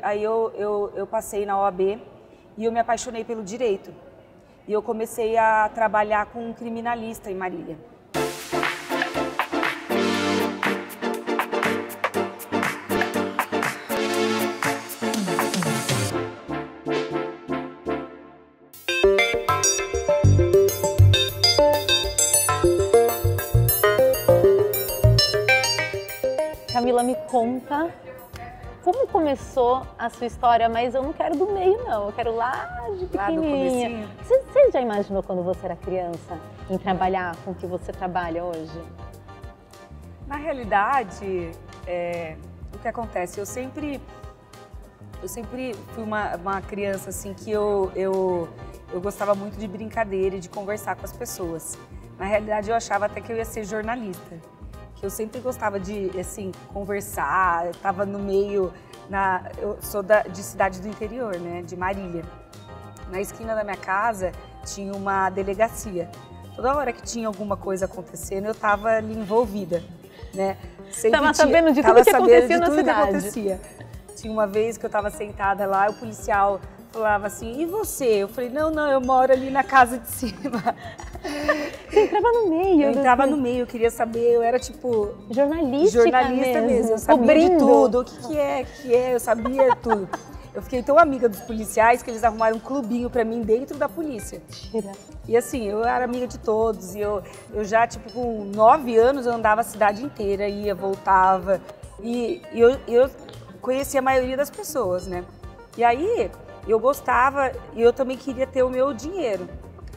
Aí eu passei na OAB e eu me apaixonei pelo direito. E eu comecei a trabalhar com um criminalista em Marília. Camila, me conta como começou a sua história, mas eu não quero do meio não, eu quero lá de pequenininha. Você já imaginou quando você era criança em trabalhar com o que você trabalha hoje? Na realidade, o que acontece, eu sempre fui uma criança assim que eu gostava muito de brincadeira e de conversar com as pessoas. Na realidade, eu achava até que eu ia ser jornalista. Eu sempre gostava de, assim, conversar, eu estava no meio, eu sou de cidade do interior, né, de Marília. Na esquina da minha casa tinha uma delegacia. Toda hora que tinha alguma coisa acontecendo, eu estava ali envolvida, né. Estava sabendo de tudo que acontecia na cidade. Tinha uma vez que eu estava sentada lá, o policial falava assim, e você? Eu falei, não, eu moro ali na casa de cima. Você entrava no meio? Eu entrava no meio, eu queria saber, eu era tipo... Jornalista mesmo, eu sabia de tudo, o que é, eu sabia tudo. Eu fiquei tão amiga dos policiais que eles arrumaram um clubinho pra mim dentro da polícia. Mentira. E assim, eu era amiga de todos, e eu já, tipo, com 9 anos eu andava a cidade inteira, ia, voltava, e eu conhecia a maioria das pessoas, né? E aí, eu gostava, e eu também queria ter o meu dinheiro.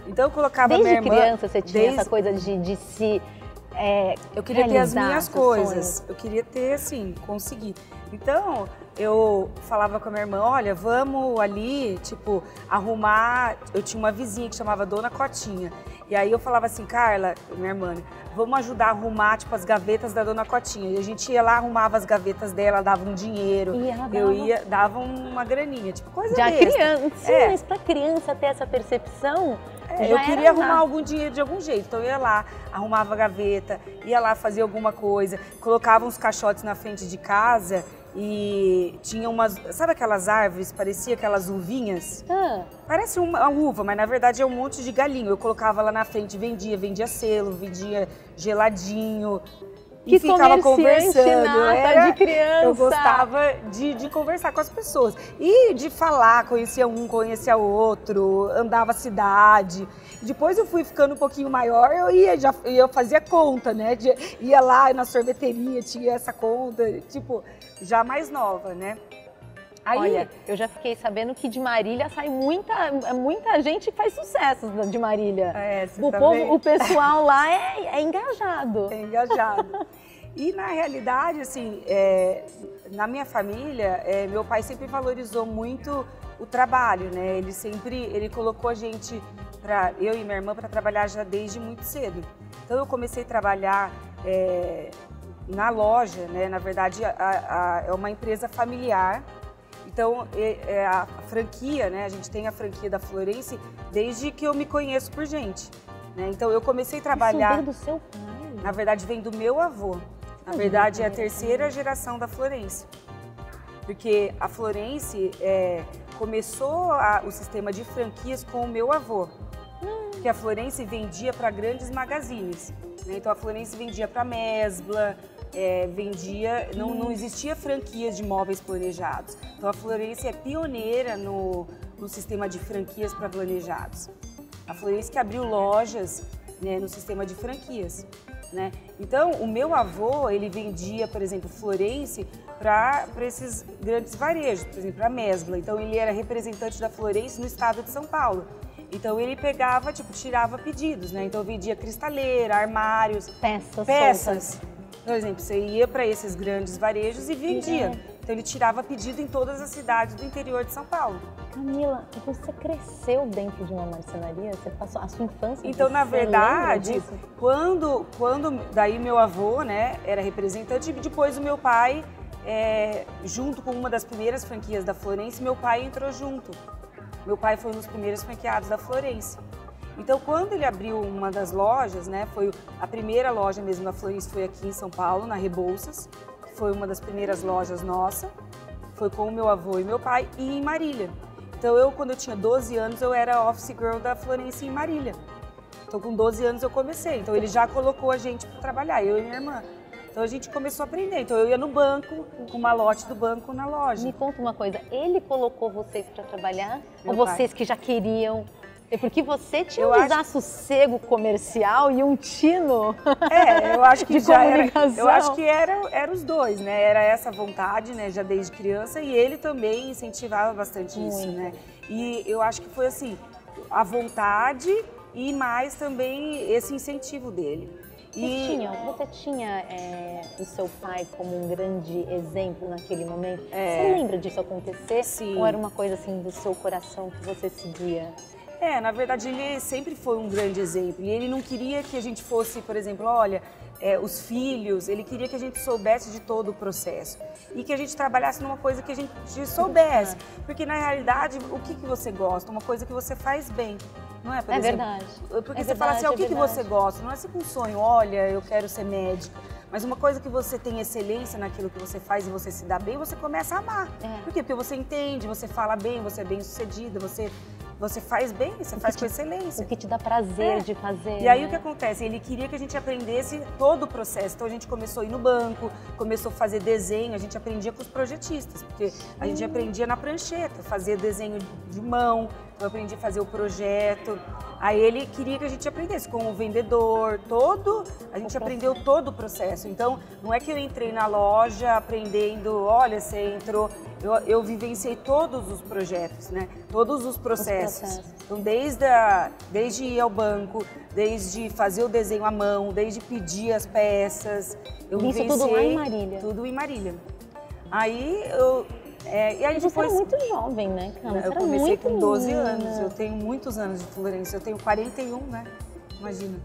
Então eu colocava minha irmã... Desde criança você tinha essa coisa de se eu queria ter as minhas coisas, eu queria ter, assim, conseguir. Então eu falava com a minha irmã, olha, vamos ali, tipo, arrumar... Eu tinha uma vizinha que chamava Dona Cotinha. E aí eu falava assim, Carla, minha irmã, vamos ajudar a arrumar, tipo, as gavetas da Dona Cotinha. E a gente ia lá, arrumava as gavetas dela, dava um dinheiro. E ela dava uma graninha, tipo, coisa já besta. Criança, sim, mas pra criança ter essa percepção... eu queria arrumar algum dinheiro de algum jeito, então eu ia lá, arrumava a gaveta, ia lá fazer alguma coisa, colocava uns caixotes na frente de casa e tinha umas, sabe aquelas árvores, parecia aquelas uvinhas? Parece uma uva, mas na verdade é um monte de galinho. Eu colocava lá na frente, vendia selo, vendia geladinho. Que e ficava conversando. Nata de criança. Eu gostava de conversar com as pessoas. E de falar, conhecia um, conhecia outro, andava a cidade. Depois eu fui ficando um pouquinho maior, eu fazia conta, né? Ia lá na sorveteria, tinha essa conta, tipo, já mais nova, né? Aí, olha, eu já fiquei sabendo que de Marília sai muita gente que faz sucesso de Marília. O pessoal lá é engajado. É engajado. E na realidade, assim, na minha família, meu pai sempre valorizou muito o trabalho, né? Ele colocou a gente, eu e minha irmã, para trabalhar já desde muito cedo. Então eu comecei a trabalhar na loja, né? Na verdade, é uma empresa familiar. Então, a franquia, né? A gente tem a franquia da Florence desde que eu me conheço por gente, né? Então, eu comecei a trabalhar... Isso veio do seu pai? Na verdade, vem do meu avô. Na verdade, é a terceira geração da Florence. Porque a Florence começou o sistema de franquias com o meu avô. Que a Florence vendia para grandes magazines, né? Então, a Florence vendia para Mesbla, não existia franquias de móveis planejados. Então a Florence é pioneira no sistema de franquias para planejados. A Florence que abriu lojas, né, no sistema de franquias, né? Então o meu avô, ele vendia, por exemplo, Florence para esses grandes varejos, por exemplo, a Mesbla. Então ele era representante da Florence no estado de São Paulo. Então ele pegava, tipo, tirava pedidos, né? Então vendia cristaleira, armários, peças. Por exemplo, você ia para esses grandes varejos e vendia. Então ele tirava pedido em todas as cidades do interior de São Paulo. Camila, você cresceu dentro de uma marcenaria? Você passou a sua infância? Então, na verdade, quando daí meu avô, né, era representante, depois o meu pai, junto com uma das primeiras franquias da Florence, meu pai entrou junto. Meu pai foi um dos primeiros franqueados da Florence. Então, quando ele abriu uma das lojas, né, foi a primeira loja mesmo da Florence, foi aqui em São Paulo, na Rebouças, que foi uma das primeiras lojas nossa. foi com o meu avô e meu pai, e em Marília. Então quando eu tinha 12 anos, eu era office girl da Florência em Marília. Então com 12 anos eu comecei, então ele já colocou a gente para trabalhar, eu e minha irmã. Então a gente começou a aprender, então eu ia no banco, com o malote do banco na loja. Me conta uma coisa, ele colocou vocês para trabalhar Meu ou pai. vocês que já queriam? É porque você tinha um desassossego comercial e um tino eu acho que de já comunicação. eu acho que era os dois, né? Era essa vontade, né? Já desde criança, e ele também incentivava bastante isso, né? E eu acho que foi assim, a vontade e mais também esse incentivo dele. Você tinha o seu pai como um grande exemplo naquele momento? Você lembra disso acontecer? Sim. Ou era uma coisa assim do seu coração que você seguia? Na verdade ele sempre foi um grande exemplo e ele não queria que a gente fosse, por exemplo, olha, os filhos, ele queria que a gente soubesse de todo o processo e que a gente trabalhasse numa coisa que a gente soubesse, porque na realidade o que você gosta? Uma coisa que você faz bem. Não é, por exemplo? Verdade. Porque você fala assim, o que você gosta? Não é assim com um sonho, olha, eu quero ser médico. Mas uma coisa que você tem excelência naquilo que você faz e você se dá bem, você começa a amar. Por quê? Porque você entende, você fala bem, você é bem sucedida, você faz bem, você faz com excelência. O que te dá prazer de fazer. E aí o que acontece? Ele queria que a gente aprendesse todo o processo. Então a gente começou a ir no banco, começou a fazer desenho, a gente aprendia com os projetistas, porque a gente aprendia na prancheta, fazer desenho de mão, eu aprendi a fazer o projeto. Aí ele queria que a gente aprendesse com o vendedor, a gente aprendeu todo o processo. Então não é que eu entrei na loja aprendendo, olha, você entrou, eu vivenciei todos os projetos, né? Todos os processos. Então desde ir ao banco, desde fazer o desenho à mão, desde pedir as peças. Eu vivenciei tudo lá em Marília? Tudo em Marília. Aí e aí você era muito jovem, né, Cami? Eu comecei com 12 anos, eu tenho muitos anos de Florência, eu tenho 41, né? Imagina.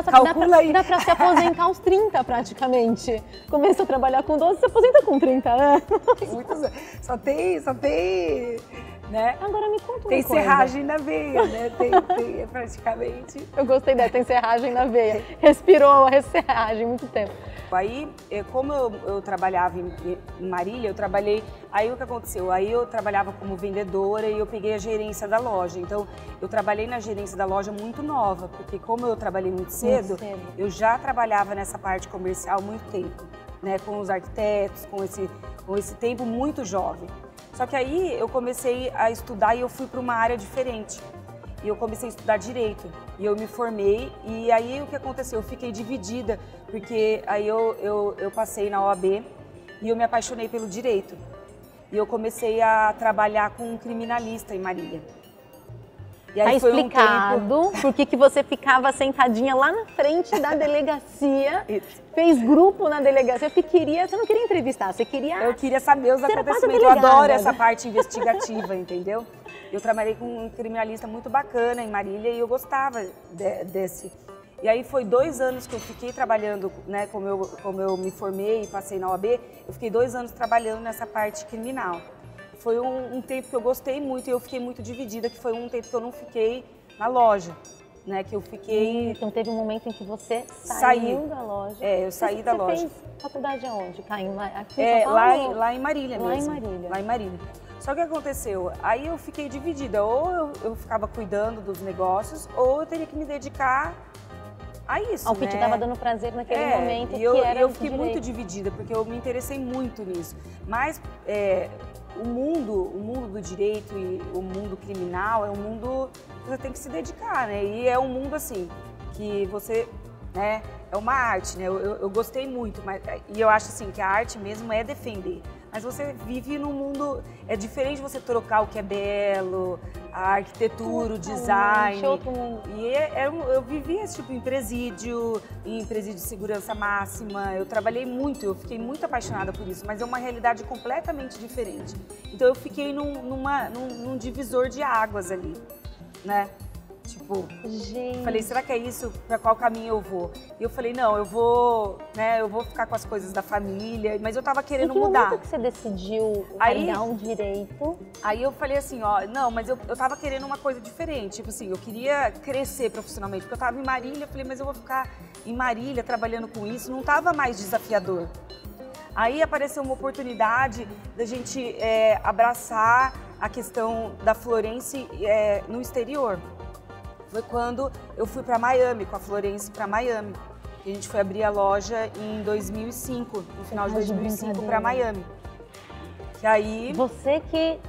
Calcula aí. Dá pra se aposentar aos 30 praticamente. Começou a trabalhar com 12, se aposenta com 30 anos. Tem muitos anos. Só tem, né? Agora me conta uma coisa. Tem serragem na veia, né? Tem praticamente. Eu gostei dessa, tem serragem na veia. Respirou a serragem muito tempo. Aí, como eu trabalhava em Marília, eu trabalhei... Aí o que aconteceu? Aí eu trabalhava como vendedora e eu peguei a gerência da loja. Então, eu trabalhei na gerência da loja muito nova, porque como eu trabalhei muito cedo, eu já trabalhava nessa parte comercial há muito tempo, né? Com os arquitetos, com esse tempo muito jovem. Só que aí eu comecei a estudar e eu fui para uma área diferente. E eu comecei a estudar Direito. E eu me formei e aí o que aconteceu? Eu fiquei dividida, porque aí eu passei na OAB e eu me apaixonei pelo Direito. E eu comecei a trabalhar com um criminalista em Marília. E aí foi explicado por que você ficava sentadinha lá na frente da delegacia, fez grupo na delegacia, porque você não queria entrevistar, você queria... Eu queria saber os acontecimentos, eu adoro essa parte investigativa, entendeu? Eu trabalhei com um criminalista muito bacana em Marília e eu gostava desse. E aí foi 2 anos que eu fiquei trabalhando, né, como eu me formei e passei na OAB, eu fiquei 2 anos trabalhando nessa parte criminal. Foi um tempo que eu gostei muito e eu fiquei muito dividida, que foi um tempo que eu não fiquei na loja, né, que eu fiquei... Então teve um momento em que você saiu da loja. Eu saí da loja. Você fez faculdade aonde? Aqui em São Paulo? Lá em Marília mesmo. Lá em Marília. Lá em Marília. Só que o que aconteceu? Aí eu fiquei dividida, ou eu ficava cuidando dos negócios, ou eu teria que me dedicar a isso, ao que te estava dando prazer naquele momento, e eu fiquei muito dividida, porque eu me interessei muito nisso. Mas o mundo do direito e o mundo criminal é um mundo que você tem que se dedicar, né? E é um mundo assim, que você, né, é uma arte, né? Eu gostei muito, e eu acho assim que a arte mesmo é defender. Mas você vive num mundo, é diferente você trocar o que é belo, a arquitetura, o design. Outro mundo. E eu vivi esse tipo em presídio de segurança máxima, eu trabalhei muito, eu fiquei muito apaixonada por isso, mas é uma realidade completamente diferente. Então eu fiquei num divisor de águas ali, né? Tipo, falei, será que é isso? Para qual caminho eu vou? E eu falei, não, eu vou ficar com as coisas da família, mas eu tava querendo mudar. Em que momento que você decidiu largar um direito? Aí eu falei assim, não, mas eu tava querendo uma coisa diferente, tipo assim, eu queria crescer profissionalmente, porque eu tava em Marília, eu falei, mas eu vou ficar em Marília trabalhando com isso, não tava mais desafiador. Aí apareceu uma oportunidade da gente abraçar a questão da Florence no exterior. Foi quando eu fui para Miami, com a Florence para Miami. A gente foi abrir a loja em 2005, no final de 2005, para Miami. Que aí... Você que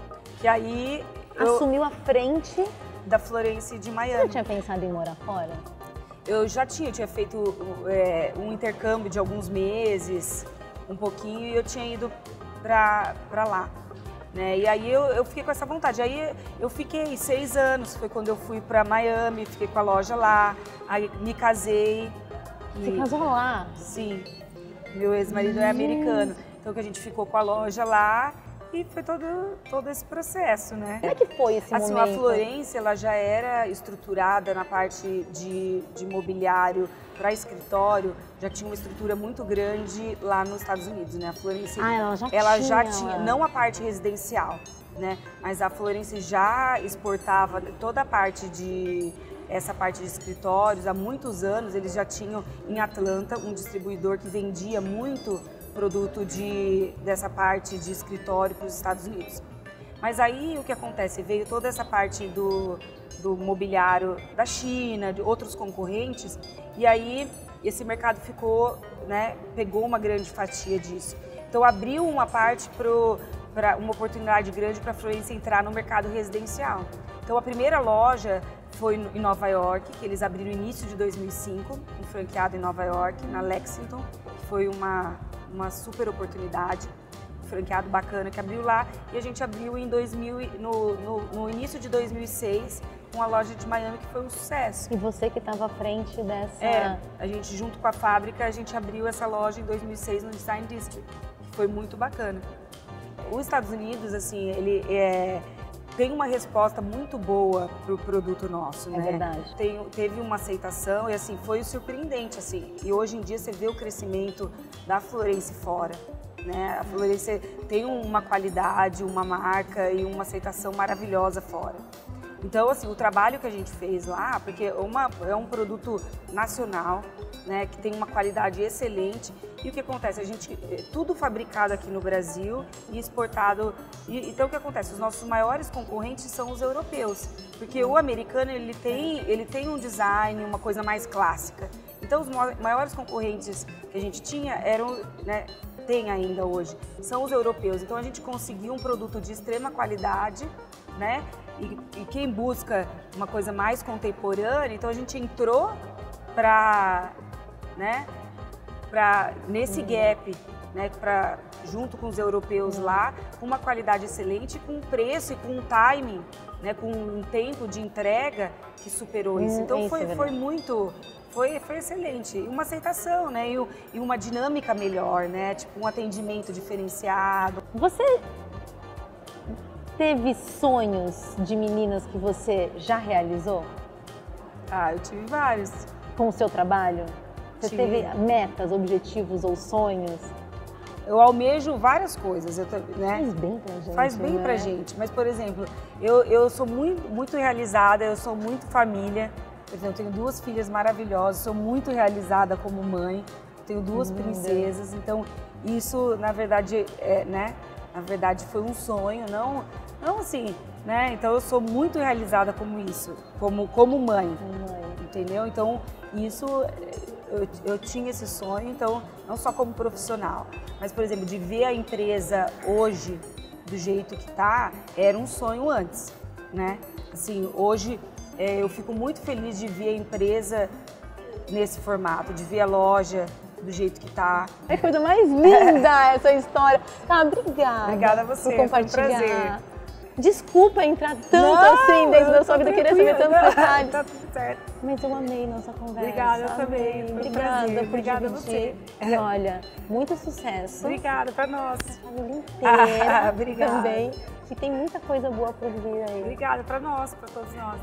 aí assumiu a frente da Florence de Miami. Você tinha pensado em morar fora? Eu já tinha feito um intercâmbio de alguns meses, um pouquinho, e eu tinha ido para lá. Né? E aí eu fiquei com essa vontade. Aí eu fiquei 6 anos, foi quando eu fui para Miami, fiquei com a loja lá, aí me casei. Você casou lá? Sim, meu ex-marido é americano, então que a gente ficou com a loja lá e foi todo esse processo, né? Como é que foi esse momento? A Florence, ela já era estruturada na parte de mobiliário para escritório, já tinha uma estrutura muito grande lá nos Estados Unidos, né? A Florence, ela já tinha, não a parte residencial, né? Mas a Florence já exportava toda a parte essa parte de escritórios. Há muitos anos eles já tinham em Atlanta um distribuidor que vendia muito produto dessa parte de escritório para os Estados Unidos. Mas aí o que acontece? Veio toda essa parte do mobiliário da China, de outros concorrentes, e aí esse mercado ficou, né, pegou uma grande fatia disso. Então abriu uma parte uma oportunidade grande para a Florence entrar no mercado residencial. Então a primeira loja foi em Nova York, que eles abriram no início de 2005, um franqueado em Nova York, na Lexington, que foi uma super oportunidade, um franqueado bacana que abriu lá, e a gente abriu em no início de 2006, uma loja de Miami que foi um sucesso. E você que estava à frente dessa... A gente junto com a fábrica, a gente abriu essa loja em 2006 no Design District, que foi muito bacana. Os Estados Unidos, assim, ele tem uma resposta muito boa para o produto nosso, né? É verdade. Teve uma aceitação e assim, foi surpreendente, assim. E hoje em dia você vê o crescimento da Florence fora, né? A Florence tem uma qualidade, uma marca e uma aceitação maravilhosa fora. Então, assim, o trabalho que a gente fez lá, porque é um produto nacional, né, que tem uma qualidade excelente. E o que acontece? A gente, tudo fabricado aqui no Brasil e exportado. Então, o que acontece? Os nossos maiores concorrentes são os europeus, porque o americano, ele tem um design, uma coisa mais clássica. Então, os maiores concorrentes que a gente tinha eram, né, tem ainda hoje, são os europeus. Então, a gente conseguiu um produto de extrema qualidade, né? E quem busca uma coisa mais contemporânea, então a gente entrou nesse gap, né, junto com os europeus lá, com uma qualidade excelente, com um preço e com um timing, né, com um tempo de entrega que superou isso. Então foi excelente. E uma aceitação, né, e uma dinâmica melhor, né, tipo um atendimento diferenciado. Você teve sonhos de meninas que você já realizou? Eu tive vários. Com o seu trabalho? Você teve metas, objetivos ou sonhos? Eu almejo várias coisas, né? Faz bem pra gente. Faz bem pra gente. Mas, por exemplo, eu sou muito realizada, eu sou muito família. Eu tenho 2 filhas maravilhosas, sou muito realizada como mãe. Tenho 2 princesas, então isso, na verdade, né? Na verdade, foi um sonho, não assim, né? Então eu sou muito realizada como isso, como mãe, entendeu? Então isso, eu tinha esse sonho, então não só como profissional, mas, por exemplo, de ver a empresa hoje do jeito que tá, era um sonho antes, né? Assim, hoje eu fico muito feliz de ver a empresa nesse formato, de ver a loja do jeito que tá. É a coisa mais linda essa história. Obrigada. Obrigada a você, por compartilhar. Foi um prazer. Desculpa entrar tanto assim dentro da sua vida, queria saber tantos detalhes. Tá tudo certo. Mas eu amei nossa conversa. Obrigada, eu também. Obrigada por Obrigada dividir. E olha, muito sucesso. Obrigada pra nós. A família inteira Obrigada. também. Que tem muita coisa boa por vir aí. Obrigada pra nós, pra todos nós.